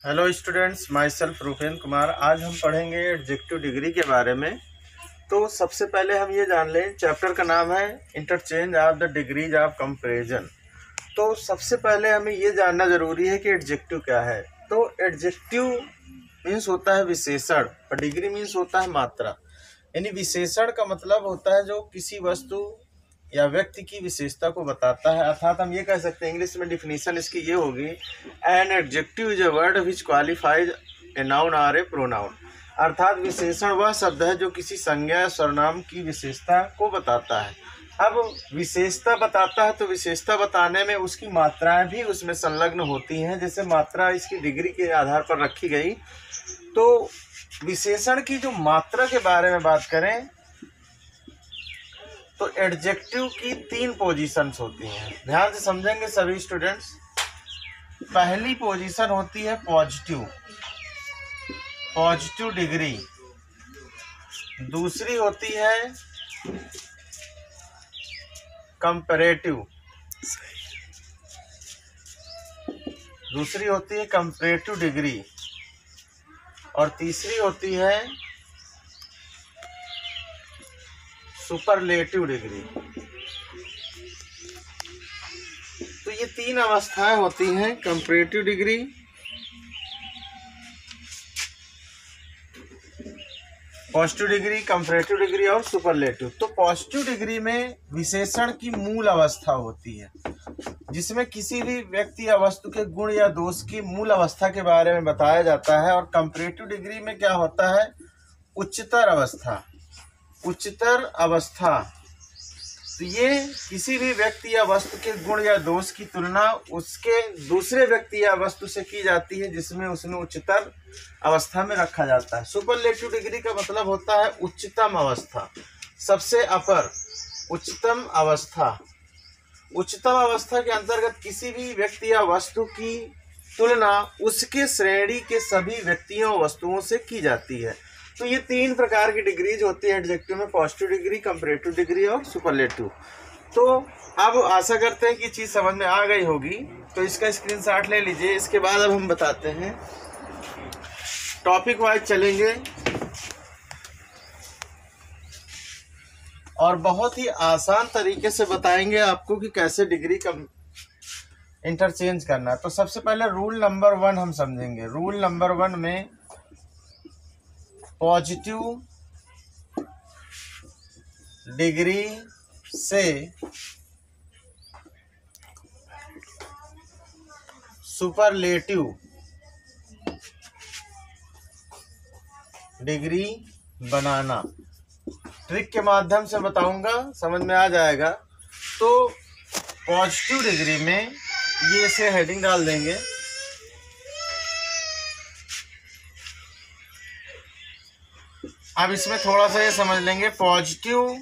Hello students, my self Rupen Kumar. आज हम पढ़ेंगे एडजेक्टिव डिग्री के बारे में। तो सबसे पहले हम ये जान लें, चैप्टर का नाम है interchange of the degrees of comparison. तो सबसे पहले हमें ये जानना ज़रूरी है कि एडजेक्टिव क्या है। तो एडजेक्टिव मीन्स होता है विशेषण और डिग्री मीन्स होता है मात्रा। यानी विशेषण का मतलब होता है जो किसी वस्तु या व्यक्ति की विशेषता को बताता है। अर्थात हम ये कह सकते हैं, इंग्लिश में डिफिनीशन इसकी ये होगी, an adjective is a word which qualifies a noun और ए प्रोनाउन। अर्थात विशेषण वह शब्द है जो किसी संज्ञा या सर्वनाम की विशेषता को बताता है। अब विशेषता बताता है तो विशेषता बताने में उसकी मात्राएं भी उसमें संलग्न होती हैं। जैसे मात्रा इसकी डिग्री के आधार पर रखी गई। तो विशेषण की जो मात्रा के बारे में बात करें तो एडजेक्टिव की 3 पोजीशंस होती हैं। ध्यान से समझेंगे सभी स्टूडेंट्स। पहली पोजीशन होती है पॉजिटिव डिग्री। दूसरी होती है कंपैरेटिव डिग्री और तीसरी होती है सुपरलेटिव डिग्री। तो ये 3 अवस्थाएं होती हैं, comparative degree, positive degree, comparative degree और सुपरलेटिव। तो पॉजिटिव डिग्री में विशेषण की मूल अवस्था होती है, जिसमें किसी भी व्यक्ति या वस्तु के गुण या दोष की मूल अवस्था के बारे में बताया जाता है। और कंपैरेटिव डिग्री में क्या होता है, उच्चतर अवस्था। तो ये किसी भी व्यक्ति या वस्तु के गुण या दोष की तुलना उसके दूसरे व्यक्ति या वस्तु से की जाती है, जिसमें उसमें उच्चतर अवस्था में रखा जाता है। सुपरलेटिव डिग्री का मतलब होता है उच्चतम अवस्था, सबसे अपर उच्चतम अवस्था। उच्चतम अवस्था के अंतर्गत किसी भी व्यक्ति या वस्तु की तुलना उसके श्रेणी के सभी व्यक्तियों वस्तुओं से की जाती है। तो ये 3 प्रकार की डिग्रीज होती है एडजेक्टिव में, पॉजिटिव डिग्री, कंपैरेटिव डिग्री और सुपरलेटिव। तो अब आशा करते हैं कि चीज़ समझ में आ गई होगी। तो इसका स्क्रीनशॉट ले लीजिए। इसके बाद अब हम बताते हैं, टॉपिक वाइज चलेंगे और बहुत ही आसान तरीके से बताएंगे आपको कि कैसे डिग्री का इंटरचेंज करना है। तो सबसे पहले रूल नंबर 1 हम समझेंगे। रूल नंबर 1 में पॉजिटिव डिग्री से सुपरलेटिव डिग्री बनाना, ट्रिक के माध्यम से बताऊंगा, समझ में आ जाएगा। तो पॉजिटिव डिग्री में ये इसे हेडिंग डाल देंगे, अब इसमें थोड़ा सा ये समझ लेंगे। पॉजिटिव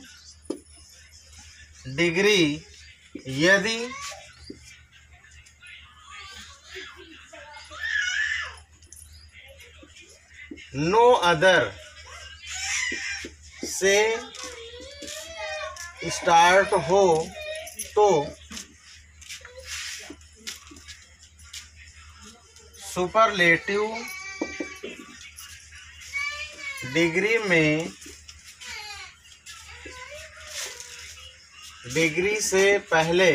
डिग्री यदि नो अदर से स्टार्ट हो तो सुपरलेटिव डिग्री में डिग्री से पहले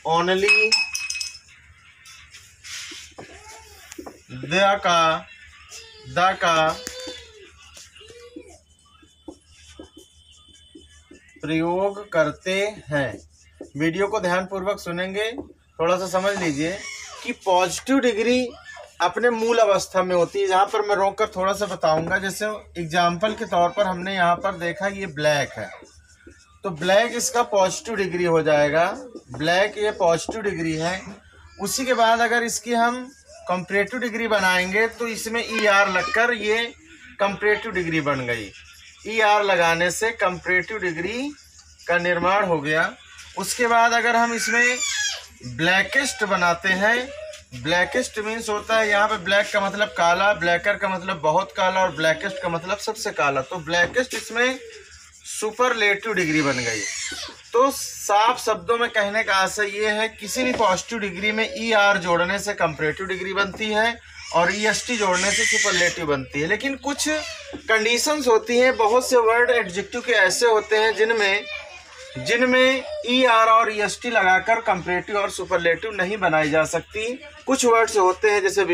ओनली द का प्रयोग करते हैं। वीडियो को ध्यानपूर्वक सुनेंगे, थोड़ा सा समझ लीजिए कि पॉजिटिव डिग्री अपने मूल अवस्था में होती है। जहाँ पर मैं रोक कर थोड़ा सा बताऊंगा। जैसे एग्जाम्पल के तौर पर हमने यहाँ पर देखा ये ब्लैक है, तो ब्लैक इसका पॉजिटिव डिग्री हो जाएगा। ब्लैक ये पॉजिटिव डिग्री है। उसी के बाद अगर इसकी हम कंपैरेटिव डिग्री बनाएंगे तो इसमें ER लगकर ये कंपैरेटिव डिग्री बन गई। ER लगाने से कंपैरेटिव डिग्री का निर्माण हो गया। उसके बाद अगर हम इसमें ब्लैकेस्ट बनाते हैं, ब्लैकेस्ट मीन्स होता है, यहाँ पे ब्लैक का मतलब काला, ब्लैकर का मतलब बहुत काला और ब्लैकेस्ट का मतलब सबसे काला। तो ब्लैकेस्ट इसमें सुपरलेटिव डिग्री बन गई। तो साफ शब्दों में कहने का आशय ये है, किसी भी पॉजिटिव डिग्री में ER जोड़ने से कंपैरेटिव डिग्री बनती है और EST जोड़ने से सुपरलेटिव बनती है। लेकिन कुछ कंडीशंस होती हैं, बहुत से वर्ड एडजेक्टिव के ऐसे होते हैं जिनमें ER और EST लगाकर कंपैरेटिव और सुपरलेटिव नहीं बनाई जा सकती। कुछ वर्ड्स होते हैं जैसे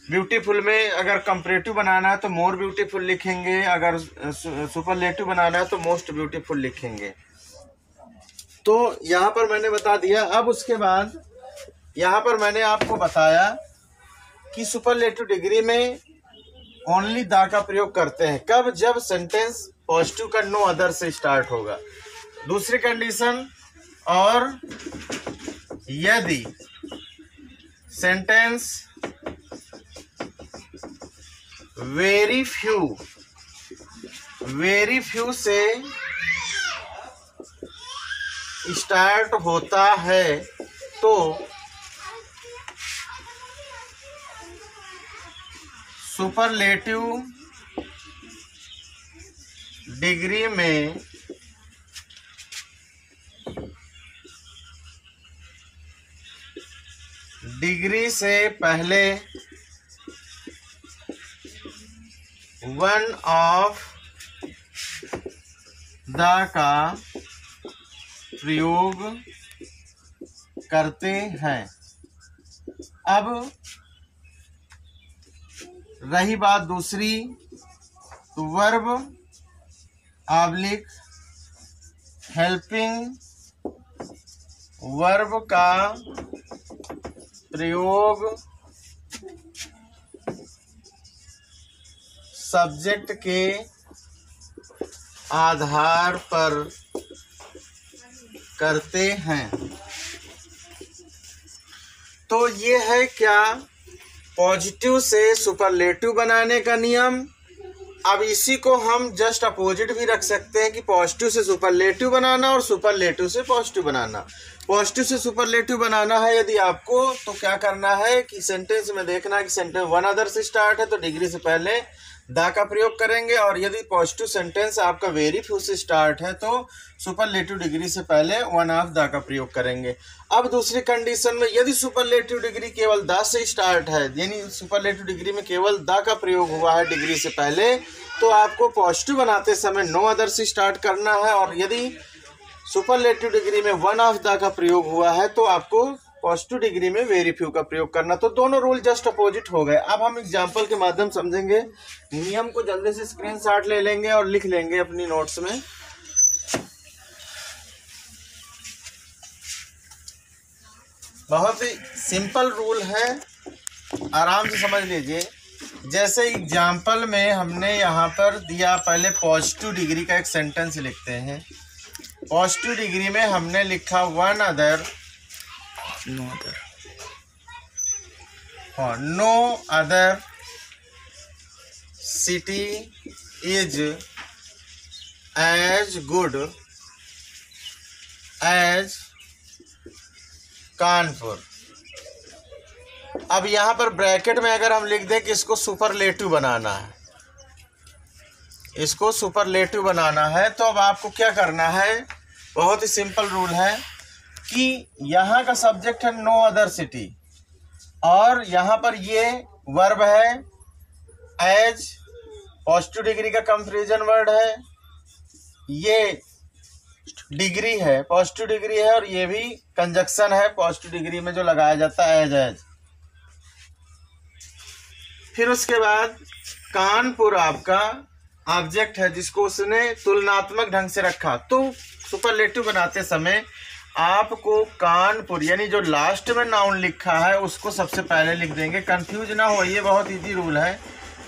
ब्यूटीफुल में अगर कंपैरेटिव बनाना है तो मोर ब्यूटीफुल लिखेंगे, अगर सुपरलेटिव बनाना है तो मोस्ट ब्यूटीफुल लिखेंगे। तो यहाँ पर मैंने बता दिया। अब उसके बाद यहाँ पर मैंने आपको बताया कि सुपरलेटिव डिग्री में ओनली द का प्रयोग करते हैं कब, जब सेंटेंस पॉजिटिव का नो अदर से स्टार्ट होगा। दूसरी कंडीशन, और यदि सेंटेंस वेरी फ्यू से स्टार्ट होता है तो सुपरलेटिव डिग्री में डिग्री से पहले वन ऑफ द का प्रयोग करते हैं। अब रही बात दूसरी, तो वर्ब ऑब्लिक हेल्पिंग वर्ब का प्रयोग सब्जेक्ट के आधार पर करते हैं। तो ये है क्या, पॉजिटिव से सुपरलेटिव बनाने का नियम। अब इसी को हम जस्ट अपोजिट भी रख सकते हैं कि पॉजिटिव से सुपरलेटिव बनाना और सुपरलेटिव से पॉजिटिव बनाना। पॉजिटिव से सुपरलेटिव बनाना है यदि आपको, तो क्या करना है कि सेंटेंस में देखना है कि सेंटेंस वन अदर से स्टार्ट है तो डिग्री से पहले द का प्रयोग करेंगे, और यदि पॉजिटिव सेंटेंस आपका वेरी फ्यू से स्टार्ट है तो सुपरलेटिव डिग्री से पहले वन ऑफ द का प्रयोग करेंगे। अब दूसरी कंडीशन में, यदि सुपरलेटिव डिग्री केवल द से स्टार्ट है, यानी सुपरलेटिव डिग्री में केवल द का प्रयोग हुआ है डिग्री से पहले, तो आपको पॉजिटिव बनाते समय नो अदर से स्टार्ट करना है, और यदि सुपरलेटिव डिग्री में वन ऑफ द का प्रयोग हुआ है तो आपको पॉजिटिव डिग्री में वेरी फ्यू का प्रयोग करना। तो दोनों रूल जस्ट अपोजिट हो गए। अब हम एग्जांपल के माध्यम समझेंगे। नियम को जल्दी से स्क्रीनशॉट ले लेंगे और लिख लेंगे अपनी नोट्स में। बहुत ही सिंपल रूल है, आराम से समझ लीजिए। जैसे एग्जांपल में हमने यहाँ पर दिया, पहले पॉजिटिव डिग्री का एक सेंटेंस लिखते हैं। पॉजिटिव डिग्री में हमने लिखा one other no other city is as good as Kanpur. अब यहाँ पर ब्रैकेट में अगर हम लिख दें कि इसको सुपरलेटिव बनाना है, इसको सुपरलेटिव बनाना है, तो अब आपको क्या करना है, बहुत ही सिंपल रूल है कि यहाँ का सब्जेक्ट है नो अदर सिटी, और यहाँ पर ये वर्ब है एज, पॉजिटिव डिग्री का कंपैरिजन वर्ड है, ये डिग्री है, पॉजिटिव डिग्री है, और ये भी कंजक्शन है पॉजिटिव डिग्री में जो लगाया जाता है एज। फिर उसके बाद कानपुर आपका ऑब्जेक्ट है जिसको उसने तुलनात्मक ढंग से रखा। तो सुपरलेटिव बनाते समय आपको कानपुर, यानी जो लास्ट में नाउन लिखा है उसको सबसे पहले लिख देंगे, कंफ्यूज ना हो, ये बहुत इजी रूल है।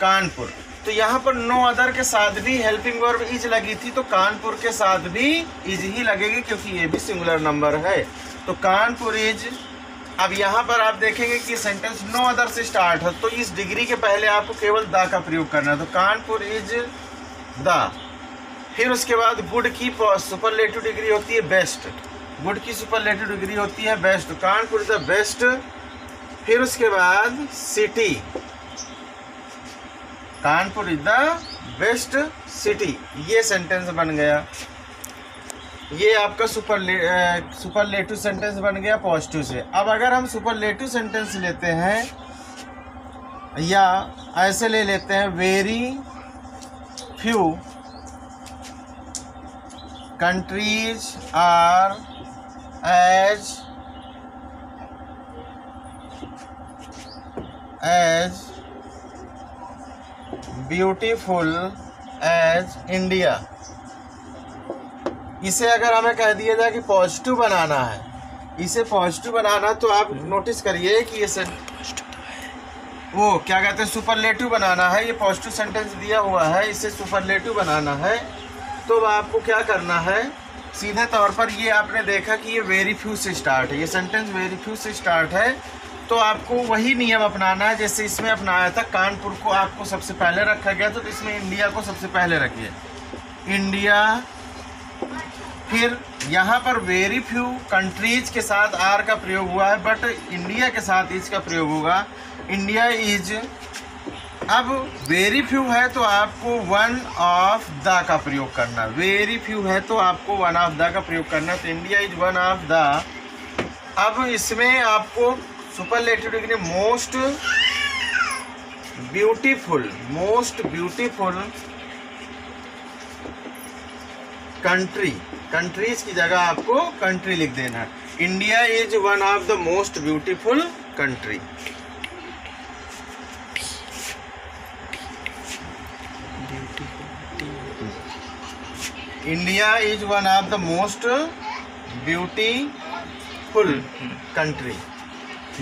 कानपुर, तो यहाँ पर नो अदर के साथ भी हेल्पिंग वर्ब इज लगी थी, तो कानपुर के साथ भी इज ही लगेगी क्योंकि ये भी सिंगुलर नंबर है। तो कानपुर इज। अब यहाँ पर आप देखेंगे कि सेंटेंस नो अदर से स्टार्ट है, तो इस डिग्री के पहले आपको केवल द का प्रयोग करना है, तो कानपुर इज द। फिर उसके बाद गुड की सुपरलेटिव डिग्री होती है बेस्ट, गुड की सुपरलेटिव डिग्री होती है बेस्ट, तो कानपुर इज द बेस्ट। फिर उसके बाद city, Kanpur is the best city, ये सेंटेंस बन गया। ये आपका सुपरलेटिव सेंटेंस बन गया पॉजिटिव से। अब अगर हम सुपरलेटिव सेंटेंस लेते हैं या ऐसे ले लेते हैं, very few countries are as beautiful as India. इसे अगर हमें कह दिया जाए कि पॉजिटिव बनाना है, इसे पॉजिटिव बनाना, तो आप नोटिस करिए कि ये वो क्या कहते हैं, सुपरलेटिव बनाना है। ये पॉजिटिव सेंटेंस दिया हुआ है, इसे सुपरलेटिव बनाना है। तो आपको क्या करना है, सीधे तौर पर ये आपने देखा कि ये वेरी फ्यू से स्टार्ट है, ये सेंटेंस वेरी फ्यू से स्टार्ट है। तो आपको वही नियम अपनाना है जैसे इसमें अपनाया था। कानपुर को आपको सबसे पहले रखा गया, तो इसमें इंडिया को सबसे पहले रखिए, इंडिया। फिर यहाँ पर वेरी फ्यू कंट्रीज के साथ आर का प्रयोग हुआ है, बट इंडिया के साथ इज का प्रयोग होगा, इंडिया इज। अब वेरी फ्यू है तो आपको वन ऑफ द का प्रयोग करना, वेरी फ्यू है तो आपको वन ऑफ द का प्रयोग करना, तो India is one of the. अब इसमें आपको superlative degree most beautiful country, countries की जगह आपको कंट्री लिख देना है। India is one of the most beautiful country. India is one of the most beautiful country.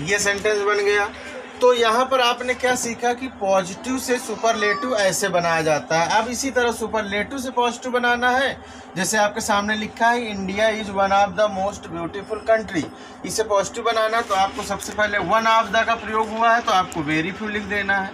ये सेंटेंस बन गया। तो यहाँ पर आपने क्या सीखा कि पॉजिटिव से सुपरलेटिव ऐसे बनाया जाता है। अब इसी तरह सुपरलेटिव से पॉजिटिव बनाना है, जैसे आपके सामने लिखा है India is one of the most beautiful country. इसे पॉजिटिव बनाना तो आपको सबसे पहले वन ऑफ द का प्रयोग हुआ है, तो आपको वेरी फ्यू लिख देना है,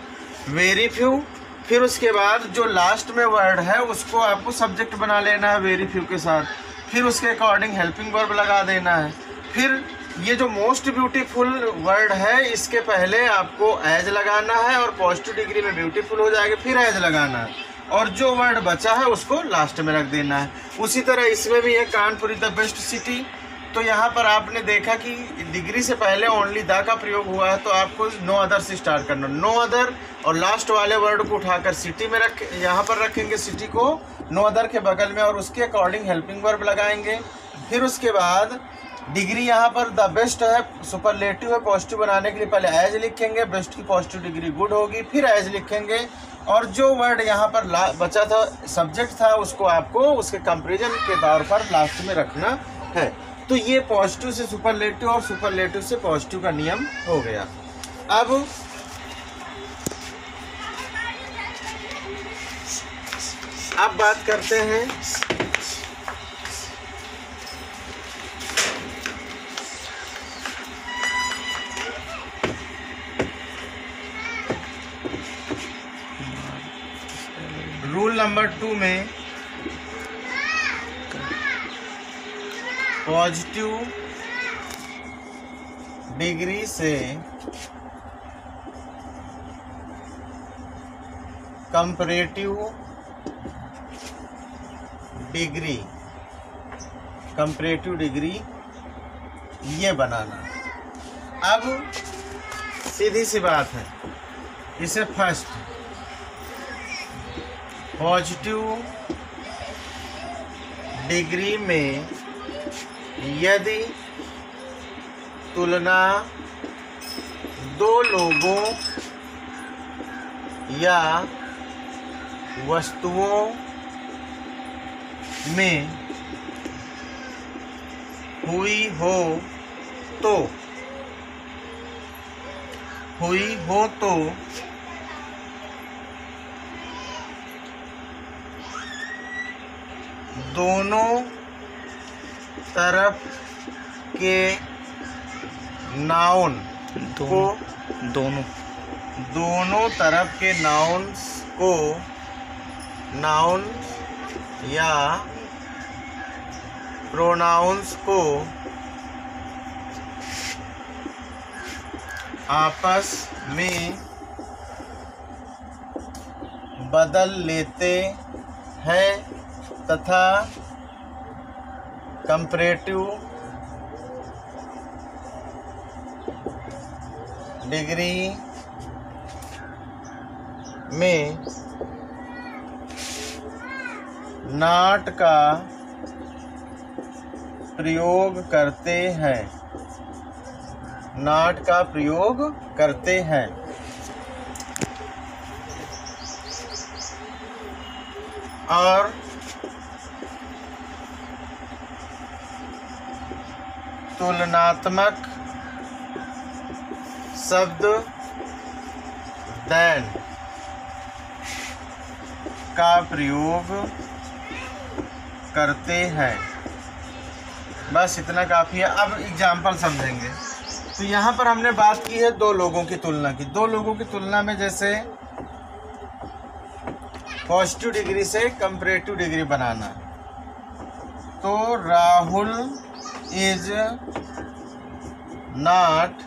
वेरी फ्यू। फिर उसके बाद जो लास्ट में वर्ड है उसको आपको सब्जेक्ट बना लेना है वेरी फ्यू के साथ, फिर उसके अकॉर्डिंग हेल्पिंग वर्ब लगा देना है। फिर ये जो मोस्ट ब्यूटीफुल वर्ड है इसके पहले आपको एज लगाना है और पॉजिटिव डिग्री में ब्यूटीफुल हो जाएगा, फिर एज लगाना है, और जो वर्ड बचा है उसको लास्ट में रख देना है। उसी तरह इसमें भी है Kanpur is the best city. तो यहाँ पर आपने देखा कि डिग्री से पहले ओनली द का प्रयोग हुआ है, तो आपको नो अदर से स्टार्ट करना, नो अदर, और लास्ट वाले वर्ड को उठाकर सिटी में यहाँ पर रखेंगे, सिटी को नो अदर के बगल में, और उसके अकॉर्डिंग हेल्पिंग वर्ब लगाएंगे। फिर उसके बाद डिग्री यहाँ पर द बेस्ट है, सुपरलेटिव है, पॉजिटिव बनाने के लिए पहले एज लिखेंगे, बेस्ट की पॉजिटिव डिग्री गुड होगी, फिर एज लिखेंगे, और जो वर्ड यहाँ पर बचा था सब्जेक्ट था उसको आपको उसके कंपैरिजन के तौर पर लास्ट में रखना है। तो ये पॉजिटिव से सुपरलेटिव और सुपरलेटिव से पॉजिटिव का नियम हो गया। अब बात करते हैं रूल नंबर 2 में पॉजिटिव डिग्री से कंपैरेटिव डिग्री ये बनाना। अब सीधी सी बात है, इसे फर्स्ट पॉजिटिव डिग्री में यदि तुलना दो लोगों या वस्तुओं में हुई हो तो दोनों तरफ के नाउन को दोनों तरफ के नाउन्स को नाउन या प्रोनाउंस को आपस में बदल लेते हैं तथा कंपैरेटिव डिग्री में नॉट का प्रयोग करते हैं, नॉट का प्रयोग करते हैं। और तुलनात्मक शब्द देन का प्रयोग करते हैं। बस इतना काफ़ी है। अब एग्जाम्पल समझेंगे। तो यहाँ पर हमने बात की है दो लोगों की तुलना की। दो लोगों की तुलना में जैसे पॉजिटिव डिग्री से कंपैरेटिव डिग्री बनाना, तो राहुल इज नॉट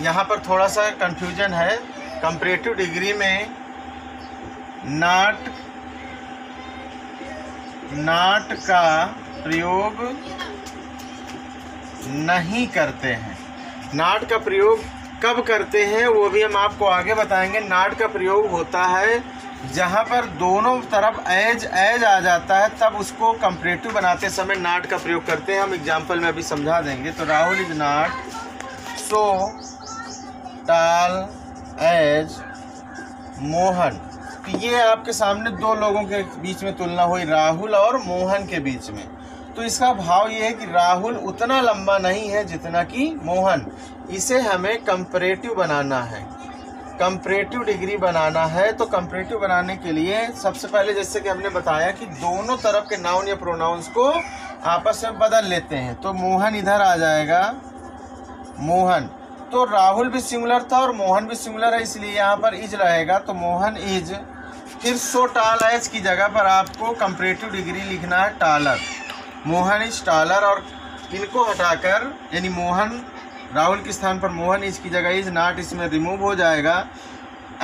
यहाँ पर थोड़ा सा कंफ्यूजन है। कंपैरेटिव डिग्री में नॉट का प्रयोग नहीं करते हैं। नॉट का प्रयोग कब करते हैं वो भी हम आपको आगे बताएंगे। नॉट का प्रयोग होता है जहाँ पर दोनों तरफ एज आ जाता है, तब उसको कंपैरेटिव बनाते समय नॉट का प्रयोग करते हैं। हम एग्जाम्पल में अभी समझा देंगे। तो राहुल इज नॉट सो टाल एज मोहन। तो ये आपके सामने दो लोगों के बीच में तुलना हुई, राहुल और मोहन के बीच में। तो इसका भाव ये है कि राहुल उतना लंबा नहीं है जितना कि मोहन। इसे हमें कंपैरेटिव बनाना है, कंपैरेटिव डिग्री बनाना है। तो कंपैरेटिव बनाने के लिए सबसे पहले जैसे कि हमने बताया कि दोनों तरफ के नाउन या प्रोनाउंस को आपस में बदल लेते हैं। तो मोहन इधर आ जाएगा, मोहन। तो राहुल भी सिंगुलर था और मोहन भी सिंगुलर है, इसलिए यहाँ पर इज रहेगा। तो मोहन इज, फिर सो टाल एज की जगह पर आपको कंपैरेटिव डिग्री लिखना है टालर। मोहन इज टालर, और इनको हटाकर यानी मोहन राहुल के स्थान पर मोहन इज की जगह इज नॉट इसमें रिमूव हो जाएगा।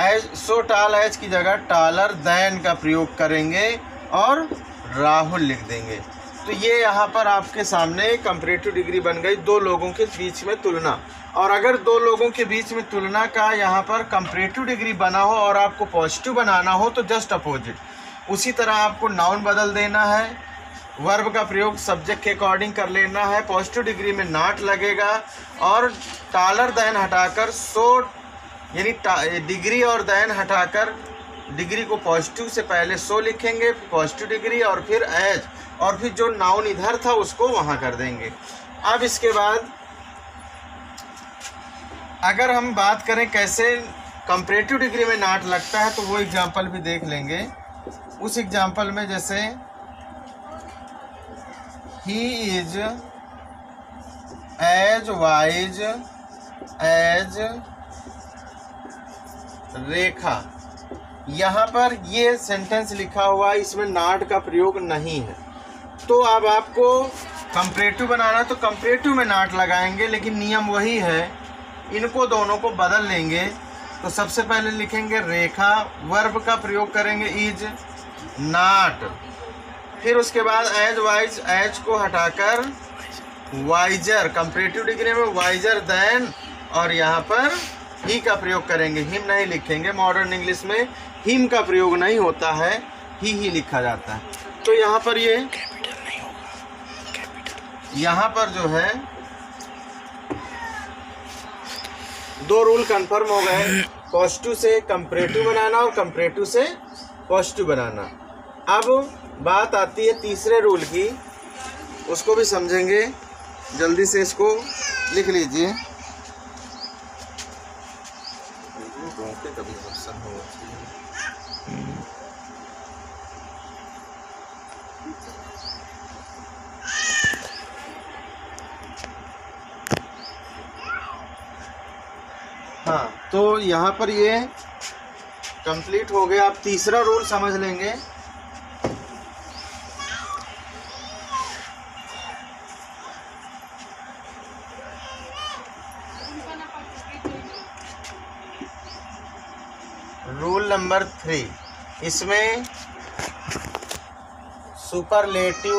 एज सो टाल एज की जगह टालर देन का प्रयोग करेंगे और राहुल लिख देंगे। तो ये यहाँ पर आपके सामने कंपैरेटिव डिग्री बन गई, दो लोगों के बीच में तुलना। और अगर दो लोगों के बीच में तुलना का यहाँ पर कंपैरेटिव डिग्री बना हो और आपको पॉजिटिव बनाना हो तो जस्ट अपोजिट। उसी तरह आपको नाउन बदल देना है, वर्ब का प्रयोग सब्जेक्ट के अकॉर्डिंग कर लेना है। पॉजिटिव डिग्री में नॉट लगेगा और टालर दैन हटाकर सो यानी डिग्री और दैन हटाकर डिग्री को पॉजिटिव से पहले सो लिखेंगे, पॉजिटिव डिग्री, और फिर एज, और फिर जो नाउन इधर था उसको वहाँ कर देंगे। अब इसके बाद अगर हम बात करें कैसे कंपैरेटिव डिग्री में नॉट लगता है, तो वो एग्जाम्पल भी देख लेंगे। उस एग्जाम्पल में जैसे ही इज एज वाइज एज रेखा, यहाँ पर ये सेंटेंस लिखा हुआ है, इसमें नॉट का प्रयोग नहीं है। तो अब आपको कंपैरेटिव बनाना है तो कंपैरेटिव में नॉट लगाएंगे, लेकिन नियम वही है, इनको दोनों को बदल लेंगे। तो सबसे पहले लिखेंगे रेखा, वर्ब का प्रयोग करेंगे इज नॉट, फिर उसके बाद एज वाइज एज को हटाकर वाइजर, कंपैरेटिव डिग्री में वाइजर देन, और यहाँ पर ही का प्रयोग करेंगे, हिम नहीं लिखेंगे। मॉडर्न इंग्लिश में हिम का प्रयोग नहीं होता है, ही लिखा जाता है। तो यहाँ पर ये यहाँ पर जो है दो रूल कंफर्म हो गए, पॉजिटिव से कंपैरेटिव बनाना और कंपैरेटिव से पॉजिटिव बनाना। अब बात आती है तीसरे रूल की, उसको भी समझेंगे। जल्दी से इसको लिख लीजिए। हाँ, तो यहाँ पर ये कंप्लीट हो गया। आप तीसरा रूल समझ लेंगे। रूल नंबर 3, इसमें सुपरलेटिव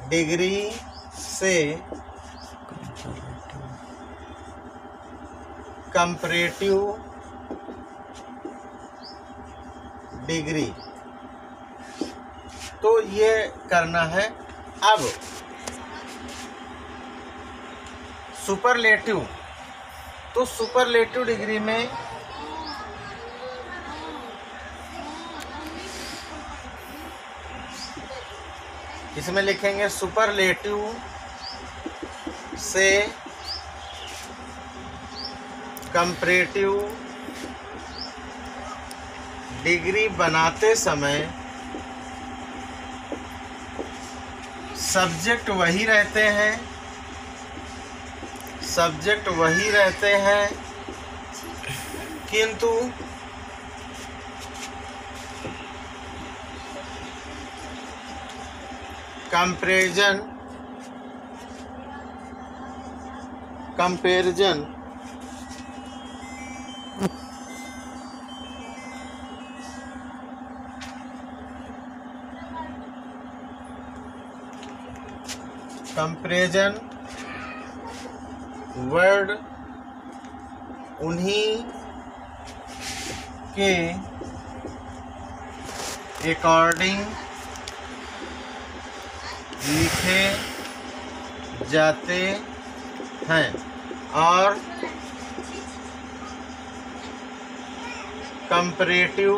डिग्री से कंपैरेटिव डिग्री, तो ये करना है। अब सुपरलेटिव, तो सुपरलेटिव डिग्री में इसमें लिखेंगे सुपरलेटिव से कंपैरेटिव डिग्री बनाते समय सब्जेक्ट वही रहते हैं, किंतु कंपैरिजन वर्ड उन्हीं के अकॉर्डिंग लिखे जाते हैं और कंपैरेटिव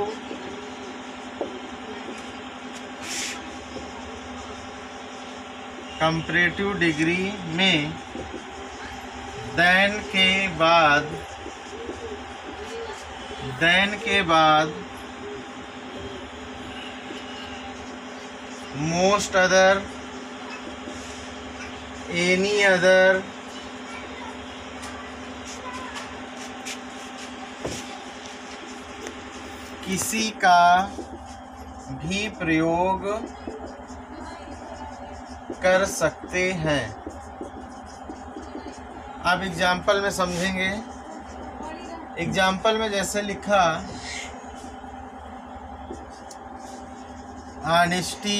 डिग्री में देन के बाद मोस्ट अदर, एनी अदर, किसी का भी प्रयोग कर सकते हैं। अब एग्जाम्पल में समझेंगे। एग्जाम्पल में जैसे लिखा, honesty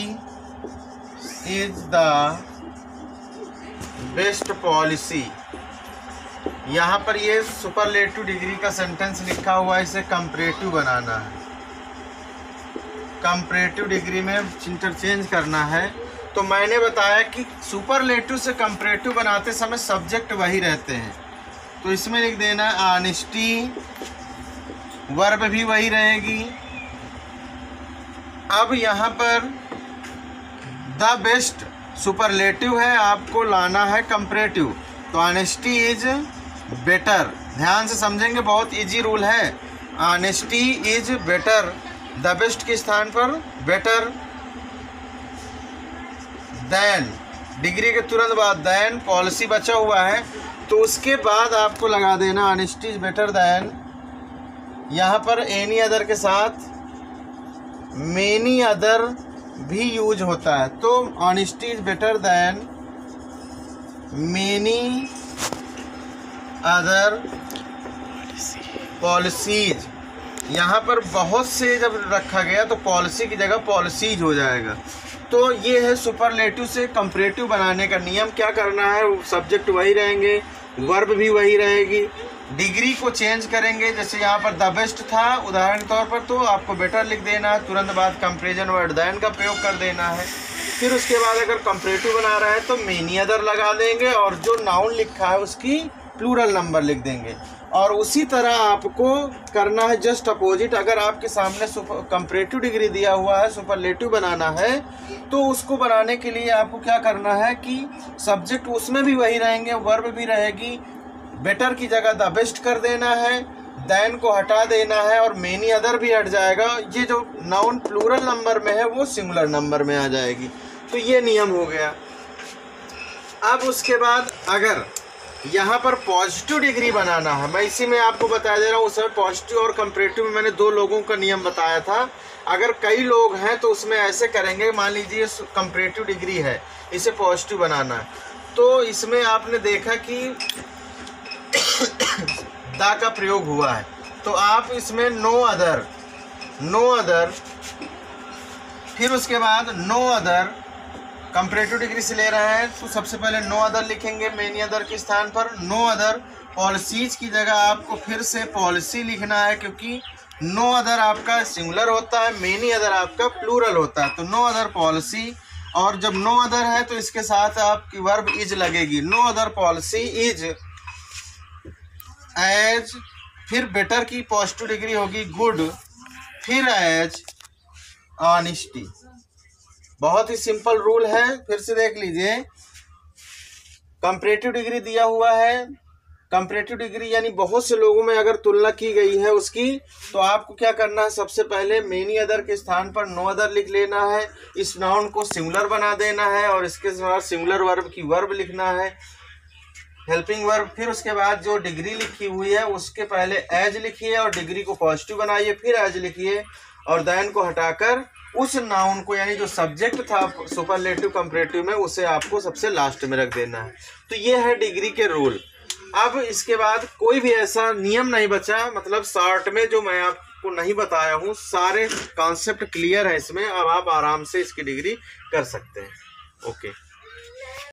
is the best policy. यहाँ पर ये सुपरलेटिव डिग्री का सेंटेंस लिखा हुआ है, इसे कंपैरेटिव बनाना है, कंपैरेटिव डिग्री में इंटरचेंज करना है। तो मैंने बताया कि सुपरलेटिव से कंपैरेटिव बनाते समय सब्जेक्ट वही रहते हैं, तो इसमें लिख देना ऑनेस्टी, वर्ब भी वही रहेगी। अब यहाँ पर द बेस्ट सुपरलेटिव है, आपको लाना है कंपैरेटिव, तो ऑनेस्टी इज बेटर। ध्यान से समझेंगे, बहुत इजी रूल है। Honesty is better, the best के स्थान पर बेटर। देन, डिग्री के तुरंत बाद देन, पॉलिसी बचा हुआ है, तो उसके बाद आपको लगा देना ऑनेस्टी इज बेटर देन। यहाँ पर एनी अदर के साथ मेनी अदर भी यूज होता है, तो honesty is better than many other policies. यहाँ पर बहुत से जब रखा गया तो पॉलिसी की जगह पॉलिसीज हो जाएगा। तो ये है सुपरलेटिव से कंपैरेटिव बनाने का नियम। क्या करना है, सब्जेक्ट वही रहेंगे, वर्ब भी वही रहेगी, डिग्री को चेंज करेंगे। जैसे यहाँ पर द बेस्ट था उदाहरण के तौर पर, तो आपको बेटर लिख देना है, तुरंत बाद कंपैरिजन वर्ड देन का प्रयोग कर देना है। फिर उसके बाद अगर कंपैरेटिव बना रहा है तो मेनी अदर लगा देंगे और जो नाउन लिखा है उसकी प्लूरल नंबर लिख देंगे। और उसी तरह आपको करना है जस्ट अपोजिट। अगर आपके सामने कंपैरेटिव डिग्री दिया हुआ है, सुपरलेटिव बनाना है, तो उसको बनाने के लिए आपको क्या करना है कि सब्जेक्ट उसमें भी वही रहेंगे, वर्ब भी रहेगी, बेटर की जगह द बेस्ट कर देना है, देन को हटा देना है और मेनी अदर भी हट जाएगा। ये जो नाउन प्लूरल नंबर में है वो सिंगुलर नंबर में आ जाएगी। तो ये नियम हो गया। अब उसके बाद अगर यहाँ पर पॉजिटिव डिग्री बनाना है, मैं इसी में आपको बता दे रहा हूँ। उसमें पॉजिटिव और कंपैरेटिव में मैंने 2 लोगों का नियम बताया था। अगर कई लोग हैं तो उसमें ऐसे करेंगे, मान लीजिए कंपैरेटिव डिग्री है, इसे पॉजिटिव बनाना है, तो इसमें आपने देखा कि दा का प्रयोग हुआ है, तो आप इसमें नो अदर, फिर उसके बाद नो अदर कंपैरेटिव डिग्री से ले रहे हैं तो सबसे पहले नो अदर लिखेंगे मेनी अदर के स्थान पर। नो अदर पॉलिसीज की जगह आपको फिर से पॉलिसी लिखना है, क्योंकि नो अदर आपका सिंगुलर होता है, मेनी अदर आपका प्लूरल होता है। तो नो अदर पॉलिसी, और जब नो अदर है तो इसके साथ आपकी वर्ब इज लगेगी। No other policy is as, फिर बेटर की पॉजिटिव डिग्री होगी गुड, फिर एज ऑनेस्टी। बहुत ही सिंपल रूल है, फिर से देख लीजिए। कंपैरेटिव डिग्री दिया हुआ है, कंपैरेटिव डिग्री यानी बहुत से लोगों में अगर तुलना की गई है उसकी, तो आपको क्या करना है, सबसे पहले मेनी अदर के स्थान पर नो अदर लिख लेना है, इस नाउन को सिंगुलर बना देना है और इसके बाद सिंगुलर वर्ब की वर्ब लिखना है, हेल्पिंग वर्ब। फिर उसके बाद जो डिग्री लिखी हुई है उसके पहले एज लिखिए और डिग्री को पॉजिटिव बनाइए, फिर एज लिखिए और देन को हटाकर उस नाउन को यानी जो सब्जेक्ट था सुपरलेटिव कंपैरेटिव में उसे आपको सबसे लास्ट में रख देना है। तो ये है डिग्री के रूल। अब इसके बाद कोई भी ऐसा नियम नहीं बचा, मतलब शॉर्ट में जो मैं आपको नहीं बताया हूँ, सारे कॉन्सेप्ट क्लियर है इसमें। अब आप आराम से इसकी डिग्री कर सकते हैं। ओके।